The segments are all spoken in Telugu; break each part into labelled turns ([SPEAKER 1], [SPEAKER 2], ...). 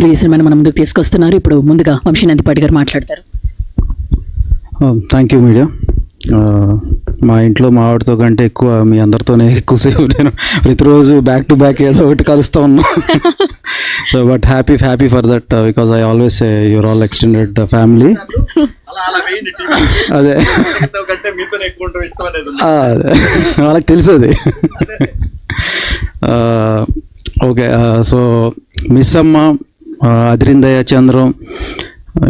[SPEAKER 1] ఈ సినిమాని మన ముందుకు తీసుకొస్తున్నారు. ఇప్పుడు ముందుగా వంశీ నందిపాటి గారు మాట్లాడతారు.
[SPEAKER 2] Thank you media. మా ఇంట్లో మా ఆవిడతో కంటే ఎక్కువ మీ అందరితోనే ఎక్కువసేపు నేను ప్రతిరోజు బ్యాక్ టు బ్యాక్ ఏదో ఒకటి కలుస్తూ ఉన్నా. So but happy for that because I always say your all extended family. అదే వాళ్ళకి తెలుసు అది. ఓకే, సో మిస్ అమ్మ, అదిరిందయ్య చంద్రం,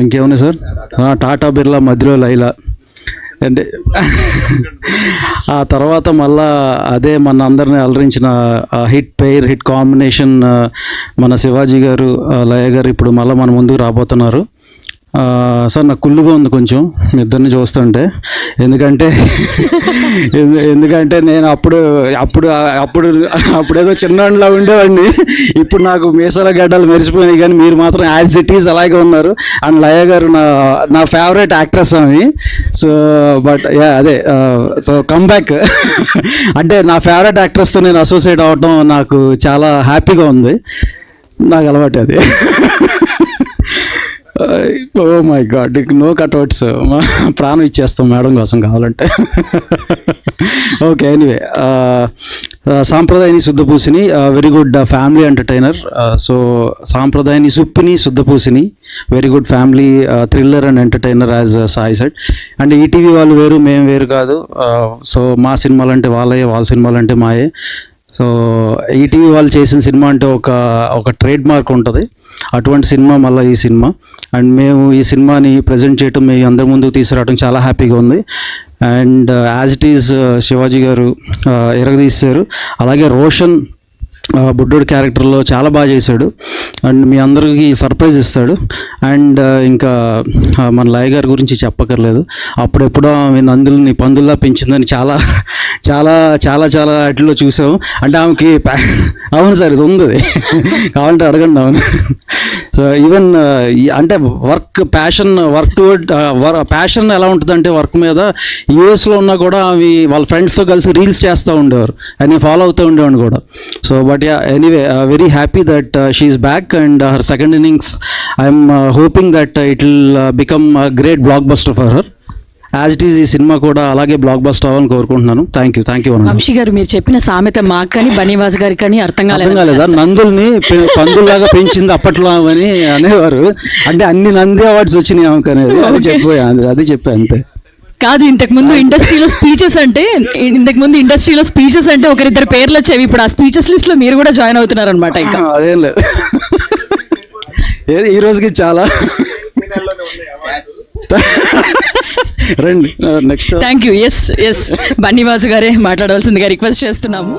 [SPEAKER 2] ఇంకేమున్నాయి సార్, టాటా బిర్లా, మధ్యలో లైలా, అంటే ఆ తర్వాత మళ్ళా అదే మన అందరిని అలరించిన హిట్ కాంబినేషన్ మన శివాజీ గారు, లయ గారు ఇప్పుడు మళ్ళీ మన ముందుకు రాబోతున్నారు. సార్ నాకు కుళ్ళుగా ఉంది కొంచెం మీ ఇద్దరిని చూస్తుంటే, ఎందుకంటే నేను అప్పుడేదో చిన్నలా ఉండేవాడిని. ఇప్పుడు నాకు మీసాల గడ్డలు మెరిసిపోయినాయి, కానీ మీరు మాత్రం యాజ్ ఇట్ ఈజ్ అలాగే ఉన్నారు. అండ్ లయ గారు నా ఫేవరెట్ యాక్ట్రెస్ అని. సో బట్ అదే, సో కమ్ బ్యాక్. అంటే నా ఫేవరెట్ యాక్ట్రెస్తో నేను అసోసియేట్ అవ్వడం నాకు చాలా హ్యాపీగా ఉంది. నాకు అలవాటు అది. Oh my god, no cutouts, ప్రాణం ఇచ్చేస్తాం మేడం కోసం కావాలంటే. Okay, anyway, Sampradayini Shuddhapoosini very good family entertainer. So Sampradayini Suppini Shuddhapoosini very good family thriller and entertainer as Sai said. And ETV వాళ్ళు వేరు, మేము వేరు కాదు. సో మా సినిమాలు అంటే వాళ్ళే, వాళ్ళ సినిమాలు అంటే మాయే. సో ఈటీవీ వాళ్ళు చేసిన సినిమా అంటే ఒక ట్రేడ్ మార్క్ ఉంటుంది. అటువంటి సినిమా మళ్ళీ ఈ సినిమా. అండ్ మేము ఈ సినిమాని ప్రజెంట్ చేయటం, మీ అందరి ముందుకు తీసుకురావడం చాలా హ్యాపీగా ఉంది. And as it is Shivaji గారు ఎరగదీశారు. అలాగే రోషన్ బుడ్డోడి క్యారెక్టర్లో చాలా బాగా చేశాడు. అండ్ మీ అందరికీ సర్ప్రైజ్ ఇస్తాడు. అండ్ ఇంకా మన లయ గారి గురించి చెప్పక్కర్లేదు. అప్పుడెప్పుడో ఆమె నందుల్ని పందుల్లా పెంచిందని చాలా చాలా చాలా చాలా వాటిల్లో చూసాము. అంటే ఆమెకి అవును సార్, ఇది ఉంది, కావాలంటే అడగండి. అవును. సో ఈవెన్ అంటే ప్యాషన్ ఎలా ఉంటుందంటే వర్క్ మీద, యూఎస్లో ఉన్నా కూడా అవి వాళ్ళ ఫ్రెండ్స్తో కలిసి రీల్స్ చేస్తూ ఉండేవారు, అని ఫాలో అవుతూ ఉండేవాడిని కూడా. So but yeah, anyway, very happy that she is back. And her second innings I'm hoping that it will become great block buster for her. As it is ఈ సినిమా కూడా అలాగే బ్లాక్ బస్టర్ అవ్వాలని కోరుకుంటున్నాను. Thank you.
[SPEAKER 1] వంశీ గారు, మీరు చెప్పిన సామెత మాకు కానీ బనీవాస్ గారికి కానీ అర్థం కాలేదా?
[SPEAKER 2] నందుల్ని పందుల్లాగా పెంచింది అప్పట్లో అని అనేవారు. అంటే అన్ని నంది అవార్డ్స్ వచ్చినాయి ఆమెకు అనేది, అది చెప్పా అంతే.
[SPEAKER 1] కాదు, ఇంతకు ముందు ఇండస్ట్రీలో స్పీచెస్ అంటే ఒకరిద్దరు పేర్లు వచ్చేవి. ఇప్పుడు ఆ స్పీచెస్ లిస్ట్ లో మీరు కూడా జాయిన్ అవుతున్నారు అనమాట. ఇంకా
[SPEAKER 2] అదేం లేదు, ఈ రోజుకి చాలా రండి next.
[SPEAKER 1] Thank you. Yes Bunny Vasu గారే మాట్లాడవలసిందిగా రిక్వెస్ట్ చేస్తున్నాము.